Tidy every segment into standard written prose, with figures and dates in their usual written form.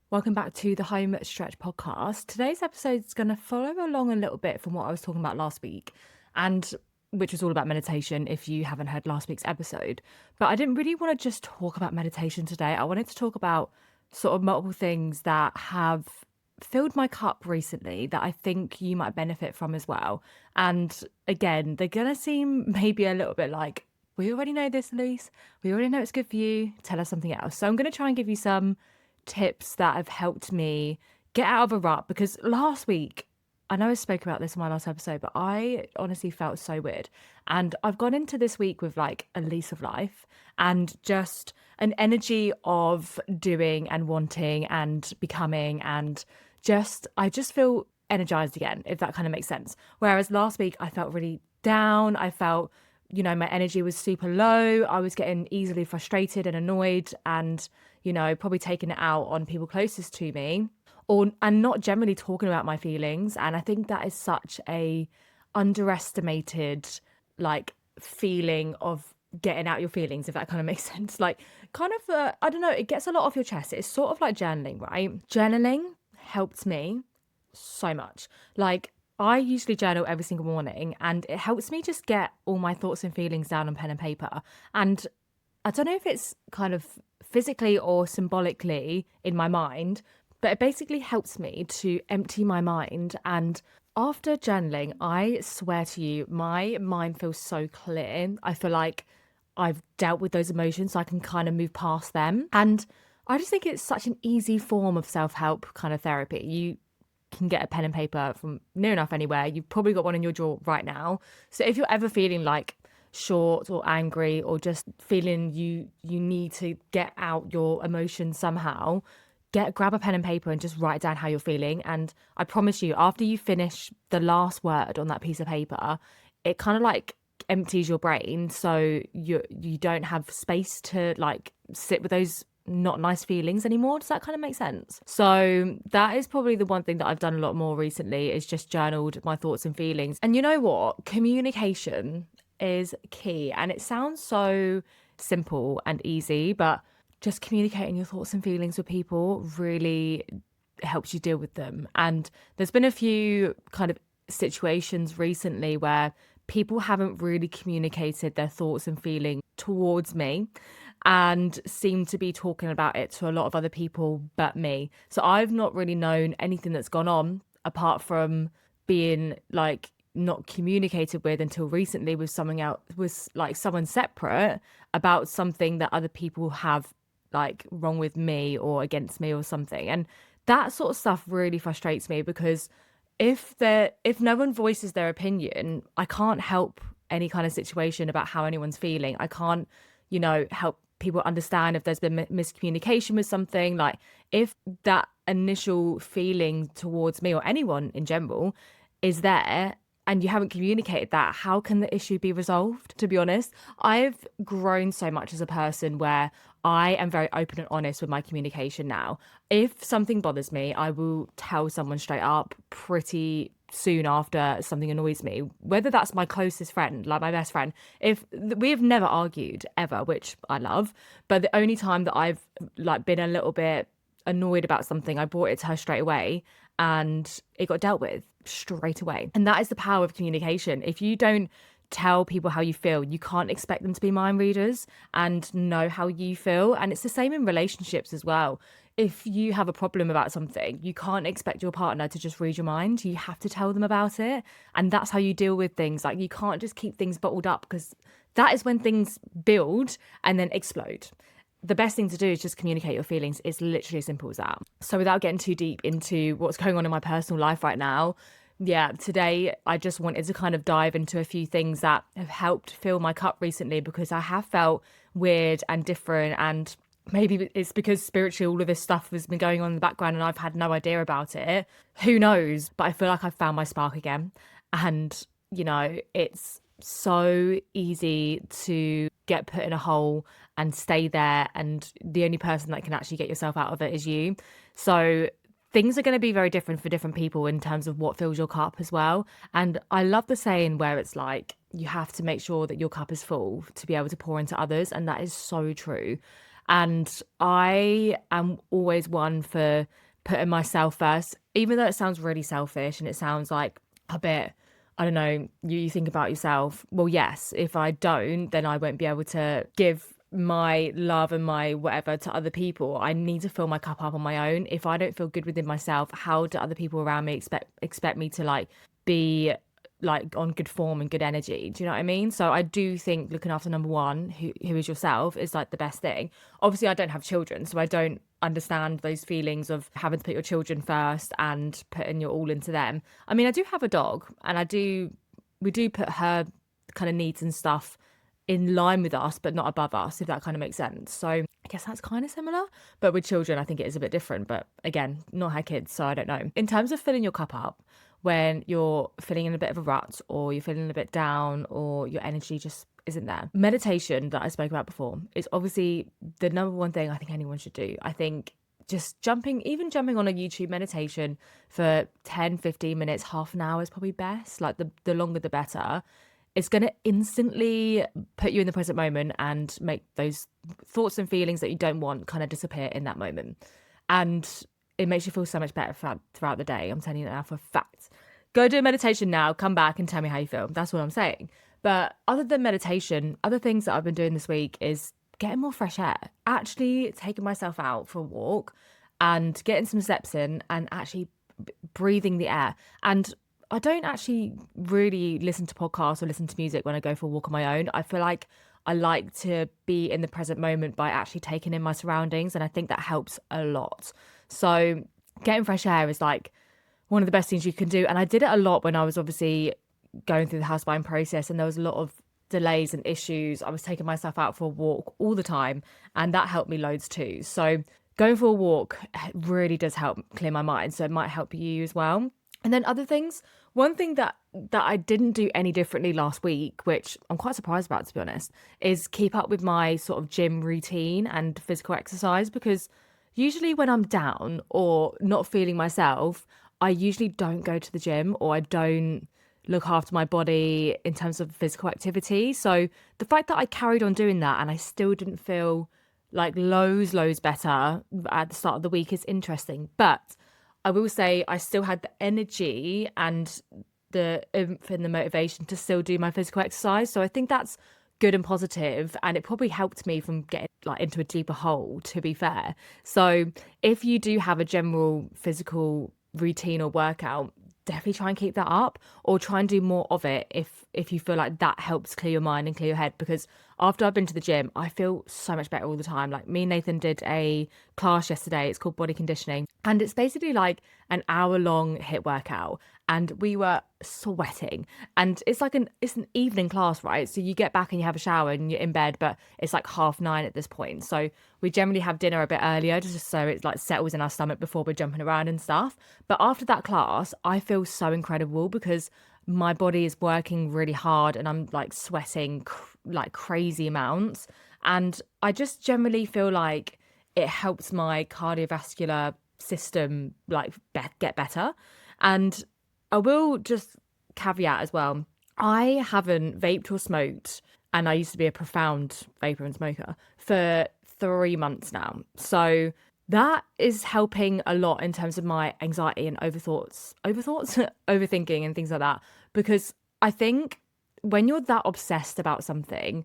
Welcome back to the Home Stretch podcast. Today's episode is going to follow along a little bit from what I was talking about last week, and which was all about meditation if you haven't heard last week's episode. But I didn't really want to just talk about meditation today. I wanted to talk about sort of multiple things that have filled my cup recently that I think you might benefit from as well. And again, they're going to seem maybe a little bit like, we already know this, Luce. We already know it's good for you. Tell us something else. So I'm going to try and give you some tips that have helped me get out of a rut because last week, I know I spoke about this in my last episode, but I honestly felt so weird. And I've gone into this week with like a lease of life and just an energy of doing and wanting and becoming and I just feel energized again, if that kind of makes sense. Whereas last week I felt really down. I felt my energy was super low. I was getting easily frustrated and annoyed and, probably taking it out on people closest to me and not generally talking about my feelings. And I think that is such a underestimated like feeling of getting out your feelings, if that kind of makes sense. Like I don't know, it gets a lot off your chest. It's sort of like journaling, right? Journaling helped me so much. Like I usually journal every single morning and it helps me just get all my thoughts and feelings down on pen and paper. And I don't know if it's kind of physically or symbolically in my mind, but it basically helps me to empty my mind. And after journaling, I swear to you, my mind feels so clear. I feel like I've dealt with those emotions, so I can kind of move past them. And I just think it's such an easy form of self-help kind of therapy. You can get a pen and paper from near enough anywhere. You've probably got one in your drawer right now. So if you're ever feeling like short or angry or just feeling you need to get out your emotions somehow, grab a pen and paper and just write down how you're feeling. And I promise you, after you finish the last word on that piece of paper, it kind of like empties your brain, so you don't have space to like sit with those not nice feelings anymore. Does that kind of make sense? So that is probably the one thing that I've done a lot more recently, is just journaled my thoughts and feelings. And you know what? Communication is key. And it sounds so simple and easy, but just communicating your thoughts and feelings with people really helps you deal with them. And there's been a few kind of situations recently where people haven't really communicated their thoughts and feelings towards me and seem to be talking about it to a lot of other people but me. So I've not really known anything that's gone on apart from being like not communicated with until recently with someone else, was like someone separate, about something that other people have like wrong with me or against me or something. And that sort of stuff really frustrates me because if no one voices their opinion, I can't help any kind of situation about how anyone's feeling. I can't, help people understand if there's been miscommunication with something. Like if that initial feeling towards me or anyone in general is there and you haven't communicated that, how can the issue be resolved? To be honest, I've grown so much as a person where I am very open and honest with my communication now. If something bothers me, I will tell someone straight up pretty soon after something annoys me, whether that's my closest friend, like my best friend. If we have never argued ever, which I love, but the only time that I've like been a little bit annoyed about something, I brought it to her straight away and it got dealt with straight away. And that is the power of communication. If you don't tell people how you feel, you can't expect them to be mind readers and know how you feel. And it's the same in relationships as well. If you have a problem about something, you can't expect your partner to just read your mind. You have to tell them about it. And that's how you deal with things. Like you can't just keep things bottled up, because that is when things build and then explode. The best thing to do is just communicate your feelings. It's literally as simple as that. So without getting too deep into what's going on in my personal life right now, yeah, today I just wanted to kind of dive into a few things that have helped fill my cup recently, because I have felt weird and different, and maybe it's because spiritually all of this stuff has been going on in the background and I've had no idea about it. Who knows? But I feel like I've found my spark again. And, it's so easy to get put in a hole and stay there, and the only person that can actually get yourself out of it is you. So things are going to be very different for different people in terms of what fills your cup as well. And I love the saying where it's like, you have to make sure that your cup is full to be able to pour into others. And that is so true. And I am always one for putting myself first, even though it sounds really selfish and it sounds like a bit, I don't know, you think about yourself. Well, yes, if I don't, then I won't be able to give my love and my whatever to other people. I need to fill my cup up on my own. If I don't feel good within myself, how do other people around me expect me to like be like on good form and good energy? Do you know what I mean? So I do think looking after number one, who is yourself, is like the best thing. Obviously, I don't have children, so I don't understand those feelings of having to put your children first and putting your all into them. I mean, I do have a dog, and we do put her kind of needs and stuff in line with us, but not above us, if that kind of makes sense. So I guess that's kind of similar. But with children, I think it is a bit different. But again, not had kids, so I don't know. In terms of filling your cup up, when you're feeling in a bit of a rut or you're feeling a bit down or your energy just isn't there, meditation that I spoke about before is obviously the number one thing I think anyone should do. I think just even jumping on a YouTube meditation for 10, 15 minutes, half an hour is probably best. Like the longer, the better. It's going to instantly put you in the present moment and make those thoughts and feelings that you don't want kind of disappear in that moment. And it makes you feel so much better throughout the day. I'm telling you that now for a fact. Go do a meditation now, come back and tell me how you feel. That's what I'm saying. But other than meditation, other things that I've been doing this week is getting more fresh air, actually taking myself out for a walk and getting some steps in and actually breathing the air. And I don't actually really listen to podcasts or listen to music when I go for a walk on my own. I feel like I like to be in the present moment by actually taking in my surroundings, and I think that helps a lot. So getting fresh air is like one of the best things you can do. And I did it a lot when I was obviously going through the house buying process and there was a lot of delays and issues. I was taking myself out for a walk all the time, and that helped me loads too. So going for a walk really does help clear my mind. So it might help you as well. And then other things, one thing that I didn't do any differently last week, which I'm quite surprised about, to be honest, is keep up with my sort of gym routine and physical exercise, because usually when I'm down or not feeling myself, I usually don't go to the gym or I don't look after my body in terms of physical activity. So the fact that I carried on doing that and I still didn't feel like loads better at the start of the week is interesting. But I will say I still had the energy and the oomph and the motivation to still do my physical exercise. So I think that's good and positive, and it probably helped me from getting like into a deeper hole, to be fair. So if you do have a general physical routine or workout, definitely try and keep that up, or try and do more of it if you feel like that helps clear your mind and clear your head. Because after I've been to the gym, I feel so much better all the time. Like me and Nathan did a class yesterday. It's called body conditioning, and it's basically like an hour-long HIIT workout, and we were sweating. And it's an evening class, right? So you get back and you have a shower and you're in bed, but it's like 9:30 at this point. So we generally have dinner a bit earlier just so it like settles in our stomach before we're jumping around and stuff. But after that class, I feel so incredible because my body is working really hard and I'm like sweating like crazy amounts. And I just generally feel like it helps my cardiovascular system like get better. And I will just caveat as well, I haven't vaped or smoked, and I used to be a profound vapor and smoker, for 3 months now. So that is helping a lot in terms of my anxiety and overthinking and things like that. Because I think when you're that obsessed about something,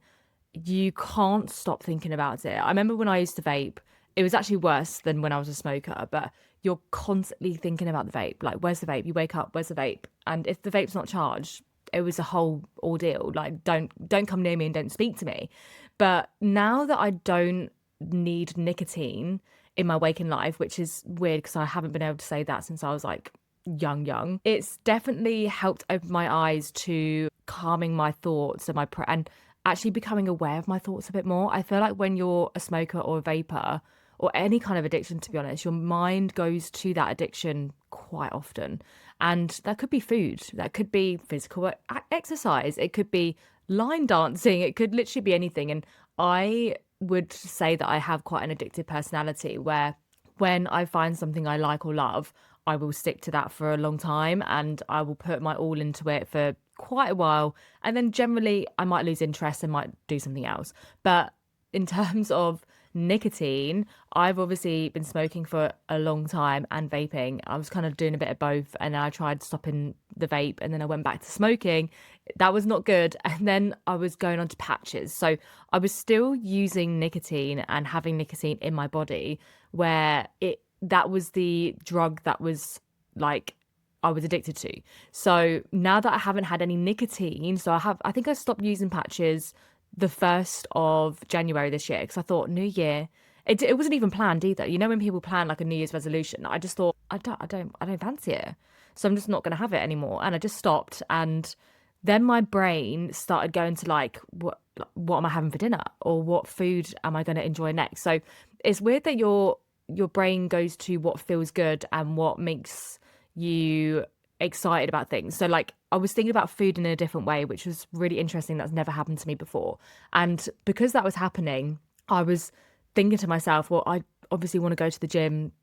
you can't stop thinking about it. I remember when I used to vape, it was actually worse than when I was a smoker, but you're constantly thinking about the vape. Like, where's the vape? You wake up, where's the vape? And if the vape's not charged, it was a whole ordeal. Like, don't come near me and don't speak to me. But now that I don't need nicotine in my waking life, which is weird because I haven't been able to say that since I was like young, it's definitely helped open my eyes to calming my thoughts and and actually becoming aware of my thoughts a bit more. I feel like when you're a smoker or a vapor or any kind of addiction, to be honest, your mind goes to that addiction quite often. And that could be food, that could be physical exercise, it could be line dancing, it could literally be anything. And I would say that I have quite an addictive personality where when I find something I like or love, I will stick to that for a long time and I will put my all into it for quite a while. And then generally I might lose interest and might do something else. But in terms of nicotine, I've obviously been smoking for a long time and vaping. I was kind of doing a bit of both, and then I tried stopping the vape and then I went back to smoking. That was not good. And then I was going on to patches. So I was still using nicotine and having nicotine in my body where that was the drug that was like I was addicted to. So now that I haven't had any nicotine, I think I stopped using patches the 1st of January this year because I thought New Year. It wasn't even planned either. You know, when people plan like a New Year's resolution, I just thought I don't fancy it. So I'm just not going to have it anymore. And I just stopped. And then my brain started going to like, what am I having for dinner? Or what food am I going to enjoy next? So it's weird that your brain goes to what feels good and what makes you excited about things. So like I was thinking about food in a different way, which was really interesting. That's never happened to me before. And because that was happening, I was thinking to myself, well, I obviously want to go to the gym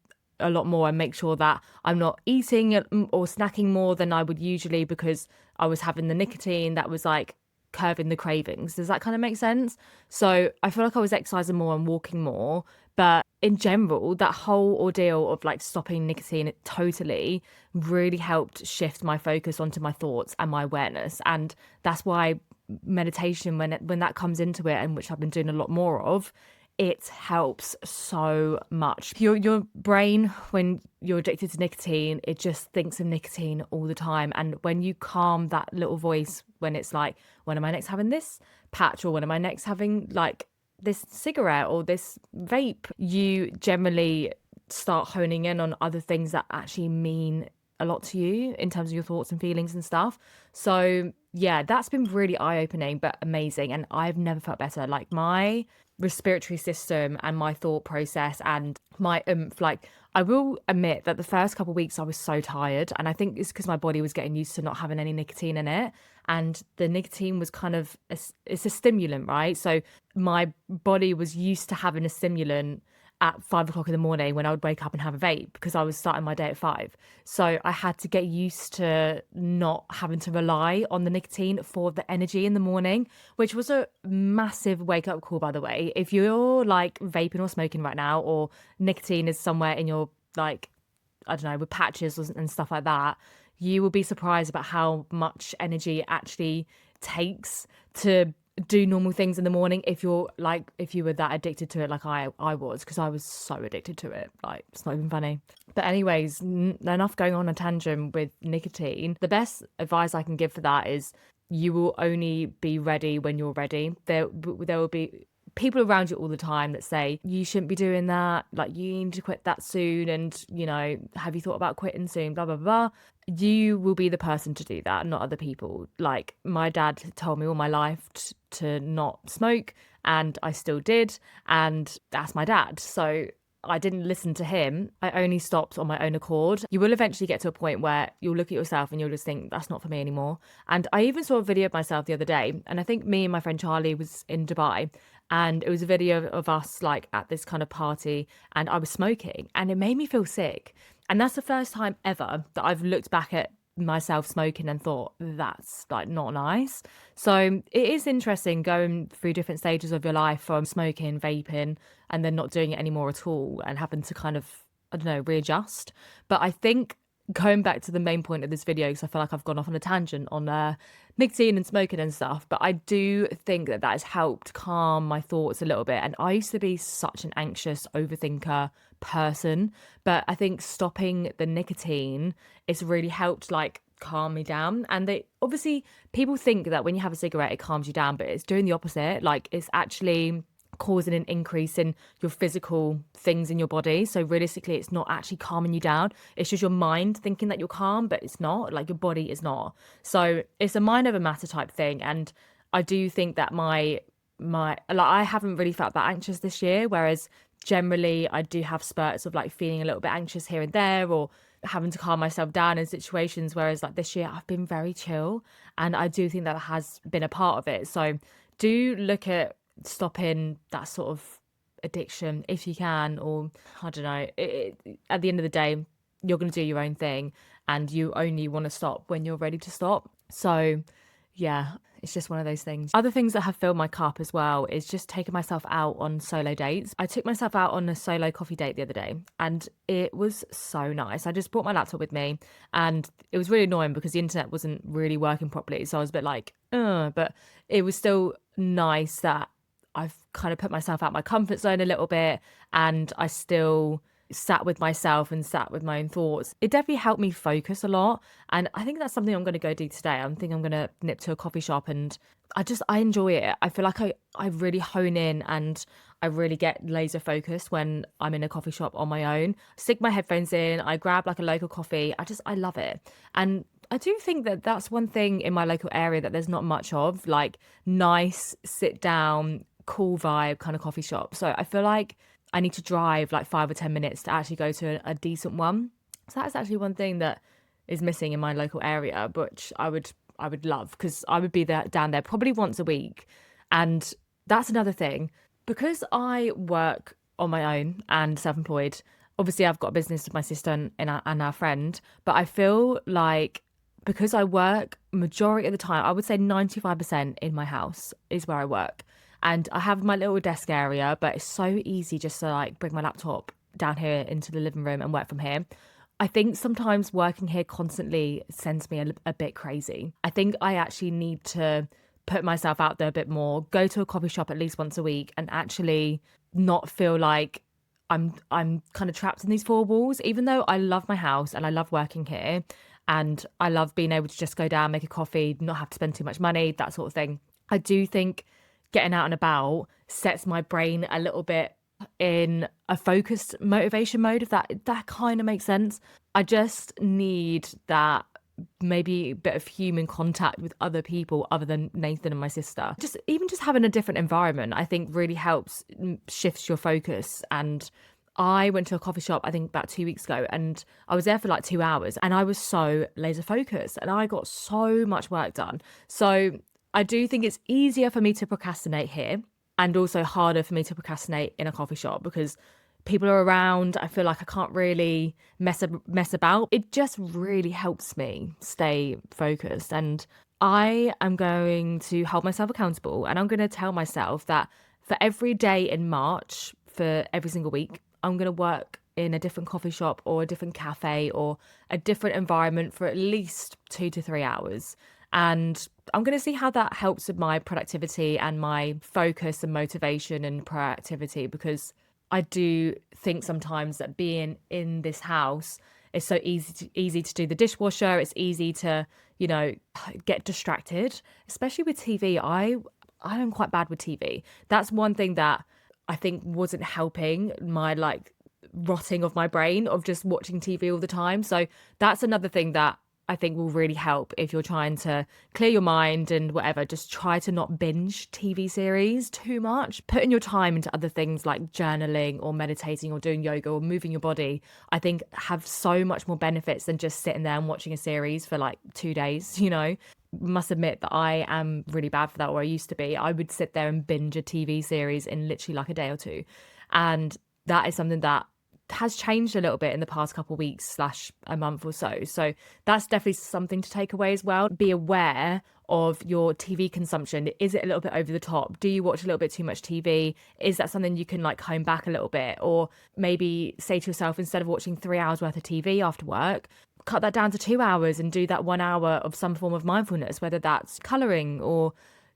a lot more and make sure that I'm not eating or snacking more than I would usually because I was having the nicotine that was like curbing the cravings. Does that kind of make sense? So I feel like I was exercising more and walking more. But in general, that whole ordeal of like stopping nicotine totally really helped shift my focus onto my thoughts and my awareness. And that's why meditation, when that comes into it, and which I've been doing a lot more of, it helps so much. Your brain, when you're addicted to nicotine, it just thinks of nicotine all the time. And when you calm that little voice, when it's like, when am I next having this patch, or when am I next having like this cigarette or this vape, you generally start honing in on other things that actually mean a lot to you in terms of your thoughts and feelings and stuff. So yeah, that's been really eye-opening but amazing, and I've never felt better. Like my respiratory system and my thought process and my like I will admit that the first couple of weeks I was so tired, and I think it's because my body was getting used to not having any nicotine in it, and the nicotine was kind of it's a stimulant, right? So my body was used to having a stimulant at 5 o'clock in the morning when I would wake up and have a vape because I was starting my day at 5. So I had to get used to not having to rely on the nicotine for the energy in the morning, which was a massive wake up call, by the way. If you're like vaping or smoking right now, or nicotine is somewhere in your like, I don't know, with patches and stuff like that, you will be surprised about how much energy it actually takes to do normal things in the morning if you were that addicted to it like I was, because I was so addicted to it, like it's not even funny. But anyways, enough going on a tangent with nicotine. The best advice I can give for that is you will only be ready when you're ready. There will be people around you all the time that say you shouldn't be doing that, like you need to quit that soon, and you know, have you thought about quitting soon, blah blah blah. You will be the person to do that, not other people. Like my dad told me all my life to not smoke, and I still did, and that's my dad. So I didn't listen to him. I only stopped on my own accord. You will eventually get to a point where you'll look at yourself and you'll just think, that's not for me anymore. And I even saw a video of myself the other day, and I think me and my friend Charlie was in Dubai, and it was a video of us like at this kind of party, and I was smoking, and it made me feel sick. And that's the first time ever that I've looked back at myself smoking and thought that's like not nice. So it is interesting going through different stages of your life, from smoking, vaping, and then not doing it anymore at all, and having to kind of, I don't know, readjust. But I think going back to the main point of this video, because I feel like I've gone off on a tangent on nicotine and smoking and stuff, but I do think that has helped calm my thoughts a little bit. And I used to be such an anxious overthinker person, but I think stopping the nicotine, it's really helped like calm me down. And they obviously, people think that when you have a cigarette it calms you down, but it's doing the opposite. Like it's actually causing an increase in your physical things in your body. So realistically, it's not actually calming you down. It's just your mind thinking that you're calm, but it's not. Like your body is not. So it's a mind over matter type thing. And I do think that my like I haven't really felt that anxious this year, whereas generally I do have spurts of like feeling a little bit anxious here and there, or having to calm myself down in situations, whereas like this year I've been very chill, and I do think that has been a part of it. So do look at stopping that sort of addiction if you can, or I don't know, at the end of the day you're going to do your own thing, and you only want to stop when you're ready to stop. So yeah, it's just one of those things. Other things that have filled my cup as well is just taking myself out on solo dates. I took myself out on a solo coffee date the other day and it was so nice. I just brought my laptop with me and it was really annoying because the internet wasn't really working properly. So I was a bit like, but it was still nice that I've kind of put myself out my comfort zone a little bit and I still sat with myself and sat with my own thoughts. It definitely helped me focus a lot. And I think that's something I'm going to go do today. I think I'm going to nip to a coffee shop and I enjoy it. I feel like I really hone in and I really get laser focused when I'm in a coffee shop on my own. Stick my headphones in, I grab like a local coffee. I love it. And I do think that that's one thing in my local area that there's not much of, like nice, sit down, cool vibe kind of coffee shop. So I feel like I need to drive like 5 or 10 minutes to actually go to a decent one. So that's actually one thing that is missing in my local area, which I would love because I would be there down there probably once a week. And that's another thing. Because I work on my own and self-employed, obviously I've got a business with my sister and our friend, but I feel like because I work majority of the time, I would say 95% in my house is where I work. And I have my little desk area, but it's so easy just to like bring my laptop down here into the living room and work from here. I think sometimes working here constantly sends me a bit crazy. I think I actually need to put myself out there a bit more, go to a coffee shop at least once a week and actually not feel like I'm kind of trapped in these four walls, even though I love my house and I love working here and I love being able to just go down, make a coffee, not have to spend too much money, that sort of thing. I do think getting out and about sets my brain a little bit in a focused motivation mode, if that kind of makes sense. I just need that maybe a bit of human contact with other people other than Nathan and my sister. Just having a different environment, I think really helps shifts your focus. And I went to a coffee shop, I think about 2 weeks ago, and I was there for like 2 hours and I was so laser focused and I got so much work done. So I do think it's easier for me to procrastinate here and also harder for me to procrastinate in a coffee shop because people are around. I feel like I can't really mess about. It just really helps me stay focused. And I am going to hold myself accountable and I'm going to tell myself that for every day in March, for every single week, I'm going to work in a different coffee shop or a different cafe or a different environment for at least 2 to 3 hours. And I'm going to see how that helps with my productivity and my focus and motivation and proactivity, because I do think sometimes that being in this house is so easy to do the dishwasher. It's easy to, get distracted, especially with TV. I am quite bad with TV. That's one thing that I think wasn't helping my rotting of my brain of just watching TV all the time. So that's another thing that I think will really help if you're trying to clear your mind and whatever. Just try to not binge TV series too much. Putting your time into other things like journaling or meditating or doing yoga or moving your body, I think have so much more benefits than just sitting there and watching a series for like 2 days, Must admit that I am really bad for that, or I used to be. I would sit there and binge a TV series in literally like a day or two. And that is something that has changed a little bit in the past couple of weeks / a month or so. So that's definitely something to take away as well. Be aware of your TV consumption. Is it a little bit over the top? Do you watch a little bit too much TV? Is that something you can hone back a little bit? Or maybe say to yourself, instead of watching 3 hours worth of TV after work, cut that down to 2 hours and do that 1 hour of some form of mindfulness, whether that's colouring or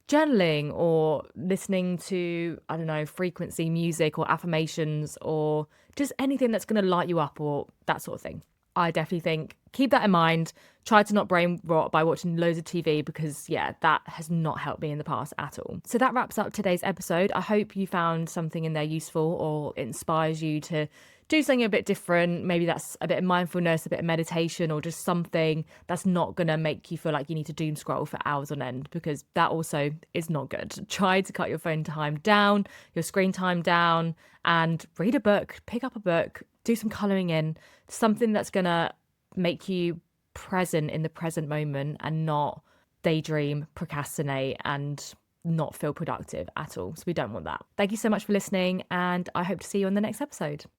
journaling or listening to, I don't know, frequency music or affirmations or just anything that's going to light you up or that sort of thing. I definitely think keep that in mind. Try to not brain rot by watching loads of TV because, that has not helped me in the past at all. So that wraps up today's episode. I hope you found something in there useful or inspires you to do something a bit different. Maybe that's a bit of mindfulness, a bit of meditation, or just something that's not going to make you feel like you need to doom scroll for hours on end, because that also is not good. Try to cut your phone time down, your screen time down, and read a book, pick up a book, do some colouring in, something that's going to make you present in the present moment and not daydream, procrastinate, and not feel productive at all. So we don't want that. Thank you so much for listening, and I hope to see you on the next episode.